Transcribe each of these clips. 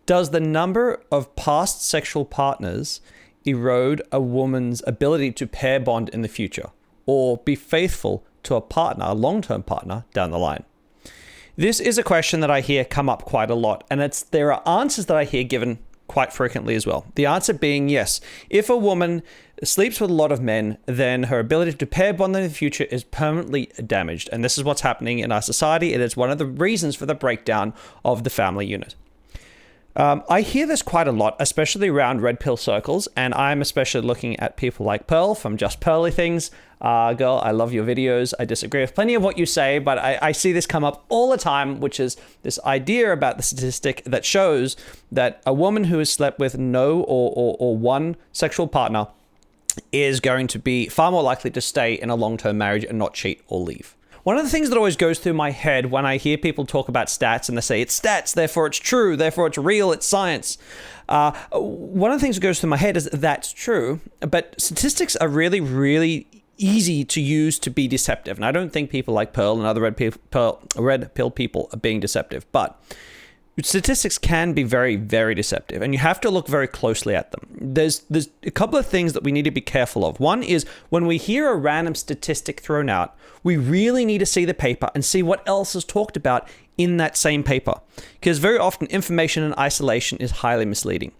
Does the number of past sexual partners erode a woman's ability to pair bond in the future or be faithful to a partner, a long-term partner, down the line? This is a question that I hear come up quite a lot, and there are answers that I hear given quite frequently as well. The answer being yes. If a woman sleeps with a lot of men, then her ability to pair bond in the future is permanently damaged. And this is what's happening in our society. It is one of the reasons for the breakdown of the family unit. I hear this quite a lot, especially around red pill circles, and I'm especially looking at people like Pearl from Just Pearly Things. Girl, I love your videos. I disagree with plenty of what you say, but I see this come up all the time, which is this idea about the statistic that shows that a woman who has slept with no or one sexual partner is going to be far more likely to stay in a long-term marriage and not cheat or leave. One of the things that always goes through my head when I hear people talk about stats and they say it's stats, therefore it's true, therefore it's real, it's science. One of the things that goes through my head is that's true, but statistics are really, really easy to use to be deceptive. And I don't think people like Pearl and other red pill people are being deceptive, but statistics can be very, very deceptive, and you have to look very closely at them. There's a couple of things that we need to be careful of. One is when we hear a random statistic thrown out, we really need to see the paper and see what else is talked about in that same paper, because very often information in isolation is highly misleading.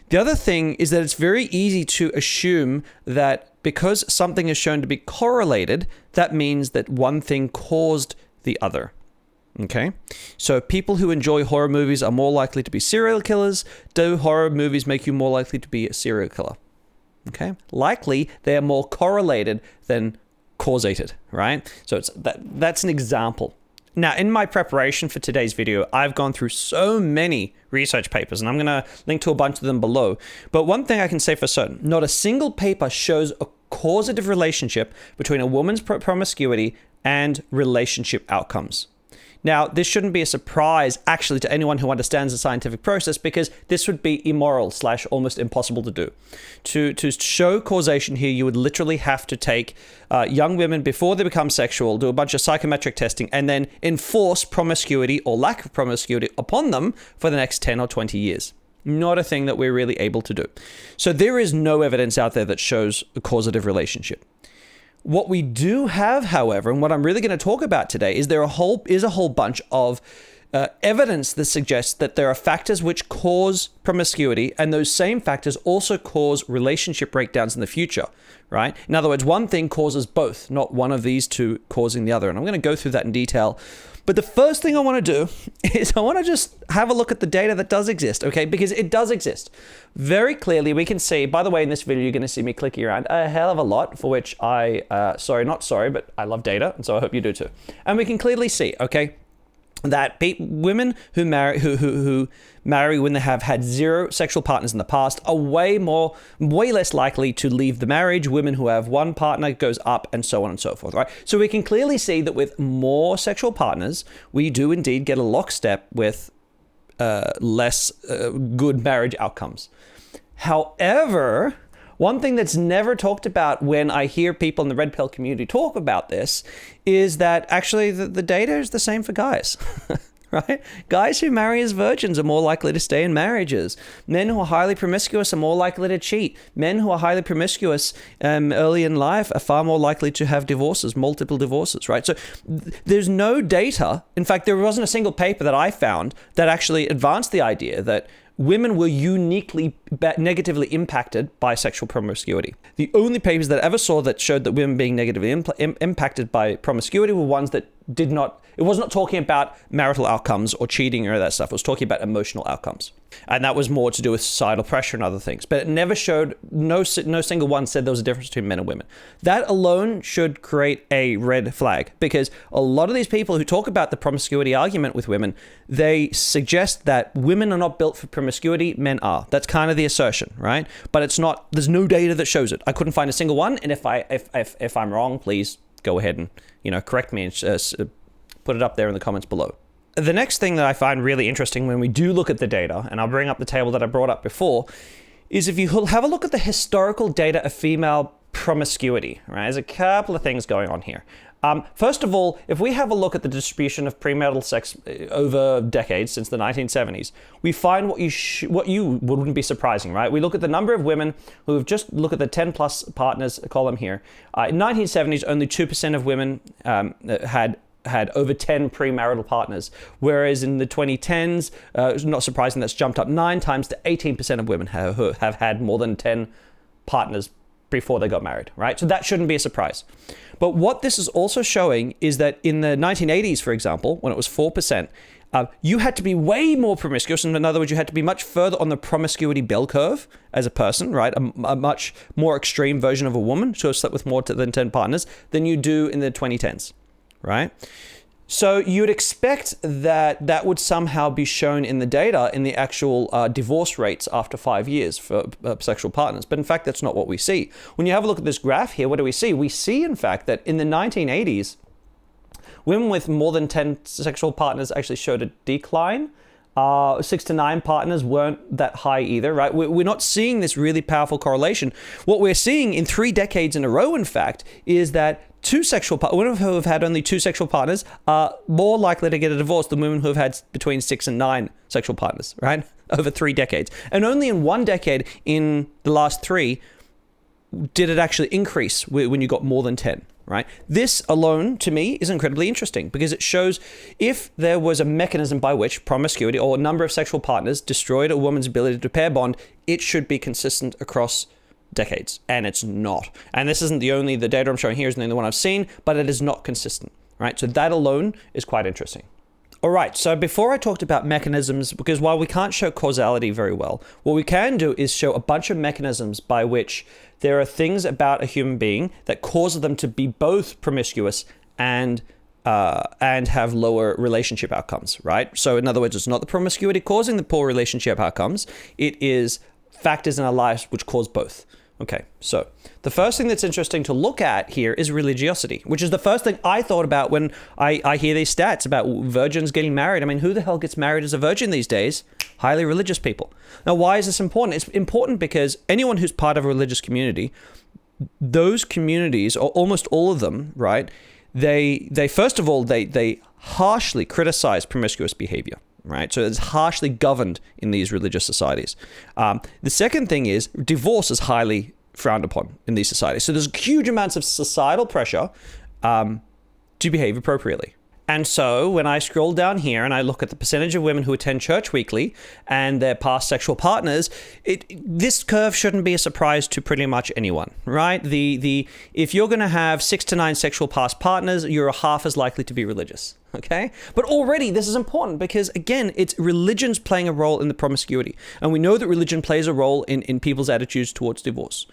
The other thing is that it's very easy to assume that because something is shown to be correlated, that means that one thing caused the other. Okay, so people who enjoy horror movies are more likely to be serial killers. Do horror movies make you more likely to be a serial killer? Okay, likely they are more correlated than causated, right? So that's an example. Now, in my preparation for today's video, I've gone through so many research papers, and I'm going to link to a bunch of them below. But one thing I can say for certain, not a single paper shows a causative relationship between a woman's promiscuity and relationship outcomes. Now, this shouldn't be a surprise, actually, to anyone who understands the scientific process, because this would be immoral / almost impossible to do. To show causation here, you would literally have to take young women before they become sexual, do a bunch of psychometric testing, and then enforce promiscuity or lack of promiscuity upon them for the next 10 or 20 years. Not a thing that we're really able to do. So there is no evidence out there that shows a causative relationship. What we do have, however, and what I'm really going to talk about today, is a whole bunch of evidence that suggests that there are factors which cause promiscuity, and those same factors also cause relationship breakdowns in the future, right? In other words, one thing causes both, not one of these two causing the other. And I'm going to go through that in detail. But the first thing I want to do is I want to just have a look at the data that does exist, okay? Because it does exist. Very clearly, we can see, by the way, in this video, you're going to see me clicking around a hell of a lot, for which but I love data, and so I hope you do too. And we can clearly see, okay, that women who marry when they have had 0 sexual partners in the past are way less likely to leave the marriage. Women who have 1 partner goes up, and so on and so forth, right? So we can clearly see that with more sexual partners, we do indeed get a lockstep with less good marriage outcomes. However, one thing that's never talked about when I hear people in the red pill community talk about this is that actually the data is the same for guys, right? Guys who marry as virgins are more likely to stay in marriages. Men who are highly promiscuous are more likely to cheat. Men who are highly promiscuous early in life are far more likely to have divorces, multiple divorces, right? So there's no data. In fact, there wasn't a single paper that I found that actually advanced the idea that women were uniquely negatively impacted by sexual promiscuity. The only papers that I ever saw that showed that women being negatively impacted by promiscuity were ones that it was not talking about marital outcomes or cheating or that stuff. It was talking about emotional outcomes. And that was more to do with societal pressure and other things. But it never showed, no single one said there was a difference between men and women. That alone should create a red flag, because a lot of these people who talk about the promiscuity argument with women, they suggest that women are not built for promiscuity, men are. That's kind of the assertion, right? But it's not, there's no data that shows it. I couldn't find a single one. And if I'm wrong, please go ahead and, correct me and put it up there in the comments below. The next thing that I find really interesting when we do look at the data, and I'll bring up the table that I brought up before, is if you have a look at the historical data of female promiscuity, right? There's a couple of things going on here. First of all, if we have a look at the distribution of premarital sex over decades since the 1970s, we find what you wouldn't be surprising, right? We look at the number of women who have just look at the 10 plus partners column here. In 1970s, only 2% of women had over 10 premarital partners, whereas in the 2010s, it's not surprising that's jumped up 9 times to 18% of women have had more than 10 partners before they got married, right? So that shouldn't be a surprise. But what this is also showing is that in the 1980s, for example, when it was 4%, you had to be way more promiscuous. In other words, you had to be much further on the promiscuity bell curve as a person, right? A much more extreme version of a woman who has slept with more than 10 partners than you do in the 2010s, right? So you'd expect that would somehow be shown in the data in the actual divorce rates after 5 years for sexual partners. But in fact, that's not what we see. When you have a look at this graph here, what do we see? We see, in fact, that in the 1980s, women with more than 10 sexual partners actually showed a decline. 6 to 9 partners weren't that high either, right? We're not seeing this really powerful correlation. What we're seeing in 3 decades in a row, in fact, is that women who have had only 2 sexual partners are more likely to get a divorce than women who have had between 6 and 9 sexual partners, right? Over 3 decades. And only in 1 decade in the last 3 did it actually increase when you got more than 10, right? This alone, to me, is incredibly interesting because it shows if there was a mechanism by which promiscuity or a number of sexual partners destroyed a woman's ability to pair bond, it should be consistent across decades, and it's not. And this isn't the data I'm showing here isn't the only one I've seen, but it is not consistent, right? So that alone is quite interesting. All right, so before I talked about mechanisms, because while we can't show causality very well, what we can do is show a bunch of mechanisms by which there are things about a human being that cause them to be both promiscuous and have lower relationship outcomes, right? So in other words, it's not the promiscuity causing the poor relationship outcomes, it is factors in our lives which cause both. Okay, so the first thing that's interesting to look at here is religiosity, which is the first thing I thought about when I hear these stats about virgins getting married. I mean, who the hell gets married as a virgin these days? Highly religious people. Now, why is this important? It's important because anyone who's part of a religious community, those communities, or almost all of them, right, they first of all, they harshly criticize promiscuous behavior. Right, so it's harshly governed in these religious societies. The second thing is divorce is highly frowned upon in these societies. So there's huge amounts of societal pressure to behave appropriately. And so when I scroll down here and I look at the percentage of women who attend church weekly and their past sexual partners, this curve shouldn't be a surprise to pretty much anyone, right? If you're going to have 6 to 9 sexual past partners, you're half as likely to be religious, okay? But already this is important because, again, it's religion's playing a role in the promiscuity. And we know that religion plays a role in people's attitudes towards divorce.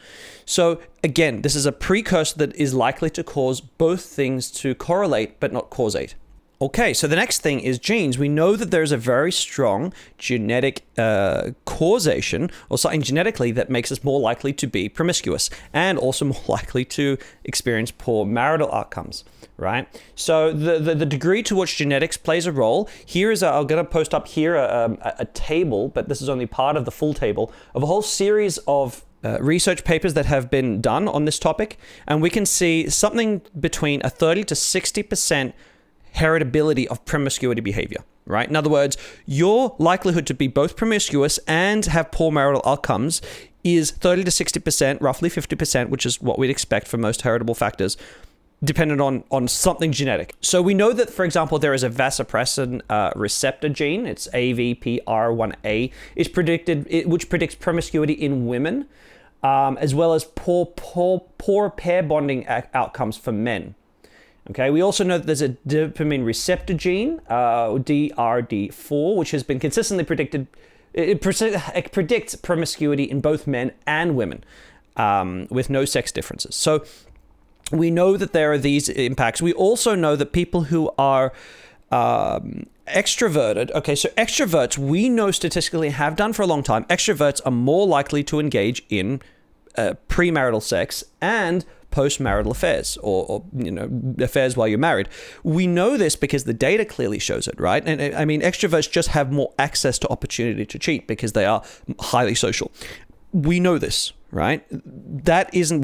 So again, this is a precursor that is likely to cause both things to correlate but not causate. Okay, so the next thing is genes. We know that there's a very strong genetic causation or something genetically that makes us more likely to be promiscuous and also more likely to experience poor marital outcomes, right? So the degree to which genetics plays a role, here is, I'm going to post up here a table, but this is only part of the full table, of a whole series of research papers that have been done on this topic, and we can see something between a 30 to 60% heritability of promiscuity behavior, right? In other words, your likelihood to be both promiscuous and have poor marital outcomes is 30 to 60%, roughly 50%, which is what we'd expect for most heritable factors, dependent on something genetic. So we know that, for example, there is a vasopressin receptor gene, it's AVPR1A, which predicts promiscuity in women, as well as poor pair bonding outcomes for men. Okay, we also know that there's a dopamine receptor gene, DRD4, which has been consistently predicted. It predicts promiscuity in both men and women with no sex differences. So we know that there are these impacts. We also know that people who are extroverted, okay, so extroverts, we know statistically have done for a long time, extroverts are more likely to engage in premarital sex and post-marital affairs or affairs while you're married. We know this because the data clearly shows it, right? And I mean, extroverts just have more access to opportunity to cheat because they are highly social. We know this, right? That isn't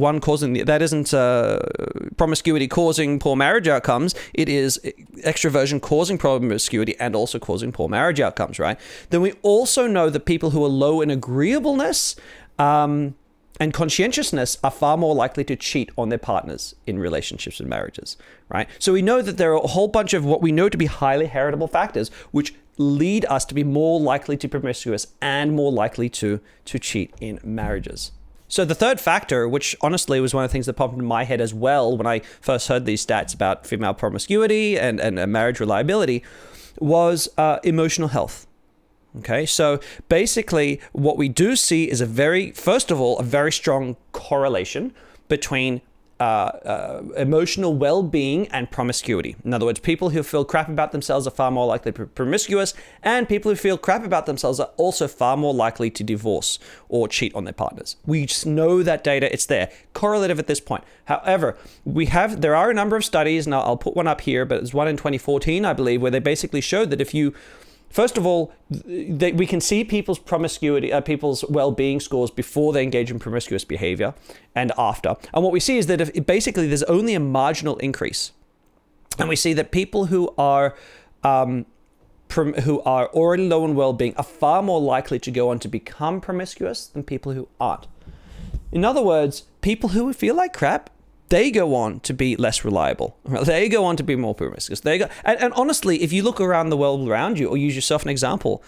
promiscuity causing poor marriage outcomes. It is extroversion causing promiscuity and also causing poor marriage outcomes, right? Then we also know that people who are low in agreeableness and conscientiousness are far more likely to cheat on their partners in relationships and marriages, right? So we know that there are a whole bunch of what we know to be highly heritable factors, which lead us to be more likely to be promiscuous and more likely to cheat in marriages. So the third factor, which honestly was one of the things that popped into my head as well when I first heard these stats about female promiscuity and marriage reliability, was emotional health. Okay, so basically what we do see is a very strong correlation between emotional well-being and promiscuity. In other words, people who feel crap about themselves are far more likely to be promiscuous, and people who feel crap about themselves are also far more likely to divorce or cheat on their partners. We just know that data, it's there, correlative at this point. However, there are a number of studies, and I'll put one up here, but there's one in 2014, I believe, where they basically showed that if you first of all, we can see people's promiscuity, people's well-being scores before they engage in promiscuous behavior and after. And what we see is that basically there's only a marginal increase. And we see that people who are already low in well-being are far more likely to go on to become promiscuous than people who aren't. In other words, people who feel like crap, they go on to be less reliable. They go on to be more promiscuous. And honestly, if you look around the world around you or use yourself an example,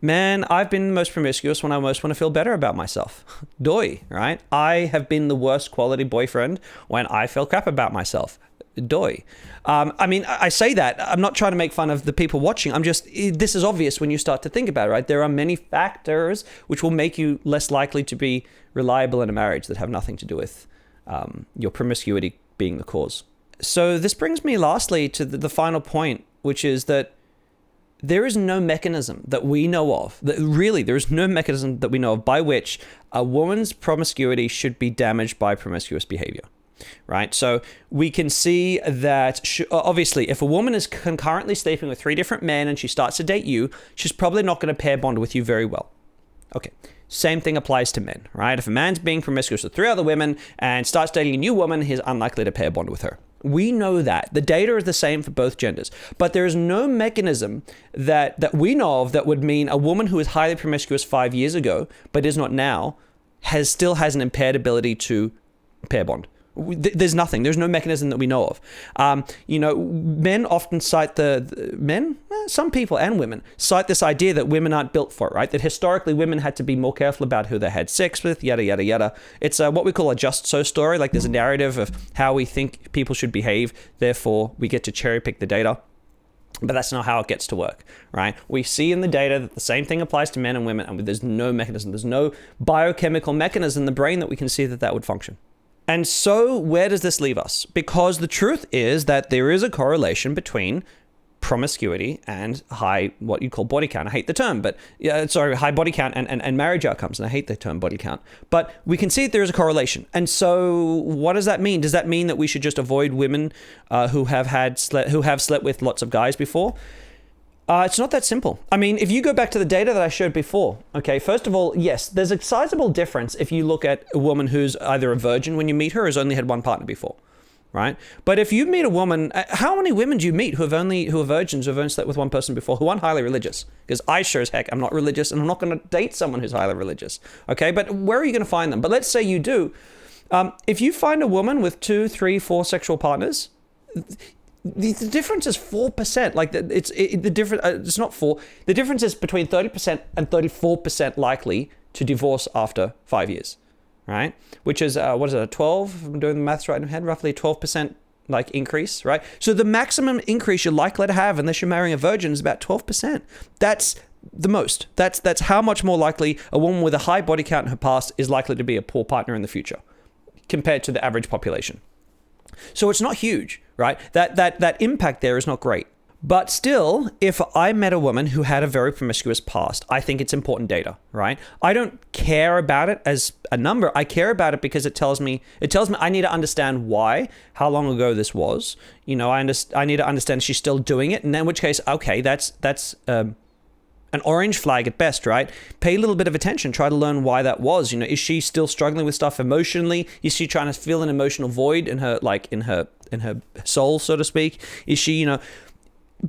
man, I've been the most promiscuous when I most want to feel better about myself. Doi, right? I have been the worst quality boyfriend when I feel crap about myself. Doi. I say that. I'm not trying to make fun of the people watching. This is obvious when you start to think about it, right? There are many factors which will make you less likely to be reliable in a marriage that have nothing to do with your promiscuity being the cause. So this brings me lastly to the final point, which is that there is no mechanism that we know of, there is no mechanism that we know of by which a woman's promiscuity should be damaged by promiscuous behavior, right? So we can see that obviously if a woman is concurrently sleeping with 3 different men and she starts to date you, she's probably not going to pair bond with you very well. Okay. Same thing applies to men, right? If a man's being promiscuous with 3 other women and starts dating a new woman, he's unlikely to pair bond with her. We know that. The data is the same for both genders. But there is no mechanism that we know of that would mean a woman who was highly promiscuous 5 years ago, but is not now, still has an impaired ability to pair bond. There's nothing. There's no mechanism that we know of. Men often cite some people and women cite this idea that women aren't built for it, right? That historically women had to be more careful about who they had sex with, yada, yada, yada. It's what we call a just so story. Like there's a narrative of how we think people should behave. Therefore, we get to cherry pick the data. But that's not how it gets to work, right? We see in the data that the same thing applies to men and women, and there's no mechanism. There's no biochemical mechanism in the brain that we can see that would function. And so where does this leave us? Because the truth is that there is a correlation between promiscuity and high, what you call body count. I hate the term, but high body count and marriage outcomes. And I hate the term body count, but we can see that there is a correlation. And so what does that mean? Does that mean that we should just avoid women who have slept with lots of guys before? It's not that simple. I mean, if you go back to the data that I showed before, okay, first of all, yes, there's a sizable difference if you look at a woman who's either a virgin when you meet her or has only had one partner before, right? But if you meet a woman, how many women do you meet who are virgins, who have only slept with one person before, who aren't highly religious? Because I sure as heck, I'm not religious, and I'm not going to date someone who's highly religious, okay? But where are you going to find them? But let's say you do. If you find a woman with 2, 3, 4 sexual partners, the difference is 4%. Like it's not 4. The difference is between 30% and 34% likely to divorce after 5 years, right? Which is what is it? 12? If I'm doing the maths right in my head, roughly 12% like increase, right? So the maximum increase you're likely to have, unless you're marrying a virgin, is about 12%. That's the most. That's how much more likely a woman with a high body count in her past is likely to be a poor partner in the future, compared to the average population. So it's not huge, right? That impact there is not great. But still, if I met a woman who had a very promiscuous past, I think it's important data, right? I don't care about it as a number. I care about it because it tells me I need to understand why, how long ago this was. I need to understand she's still doing it, and in which case, okay, that's an an orange flag at best, right? Pay a little bit of attention. Try to learn why that was. You know, is she still struggling with stuff emotionally? Is she trying to fill an emotional void in her, like in her soul, so to speak? Is she, you know?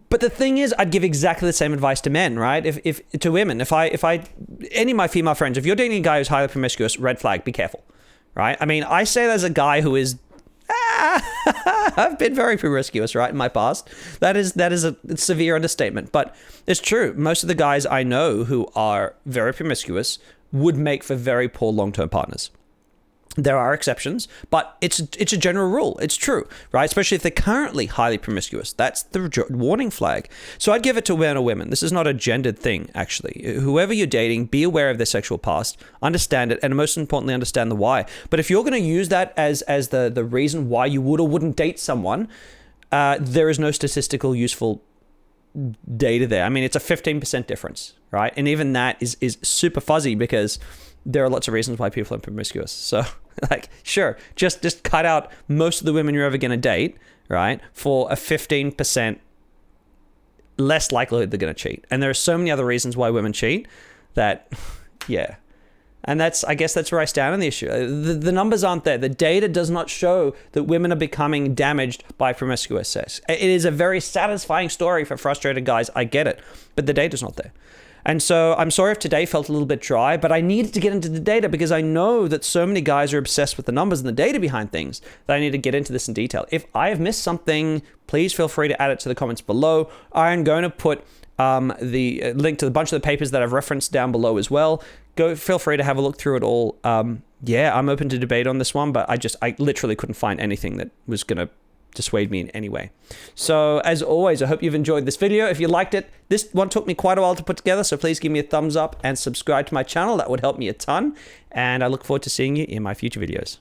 But the thing is, I'd give exactly the same advice to men, right? If to women, if I any of my female friends, if you're dating a guy who's highly promiscuous, red flag, be careful, right? I mean, I say that as a guy who is. I've been very promiscuous, right, in my past. That is a severe understatement, but it's true. Most of the guys I know who are very promiscuous would make for very poor long-term partners. There are exceptions, but it's a general rule. It's true, right? Especially if they're currently highly promiscuous. That's the warning flag. So I'd give it to men or women. This is not a gendered thing, actually. Whoever you're dating, be aware of their sexual past, understand it, and most importantly, understand the why. But if you're going to use that as the reason why you would or wouldn't date someone, there is no statistical useful data there. I mean, it's a 15% difference, right? And even that is super fuzzy because there are lots of reasons why people are promiscuous. So, like, sure, just cut out most of the women you're ever going to date, right, for a 15% less likelihood they're going to cheat. And there are so many other reasons why women cheat that, yeah. And I guess that's where I stand on the issue. The numbers aren't there. The data does not show that women are becoming damaged by promiscuous sex. It is a very satisfying story for frustrated guys. I get it, but the data's not there. And so I'm sorry if today felt a little bit dry, but I needed to get into the data because I know that so many guys are obsessed with the numbers and the data behind things that I need to get into this in detail. If I have missed something, please feel free to add it to the comments below. I'm going to put the link to a bunch of the papers that I've referenced down below as well. Feel free to have a look through it all. Yeah, I'm open to debate on this one, but I literally couldn't find anything that was going to dissuade me in any way. So as always, I hope you've enjoyed this video. If you liked it, this one took me quite a while to put together, so please give me a thumbs up and subscribe to my channel. That would help me a ton. And I look forward to seeing you in my future videos.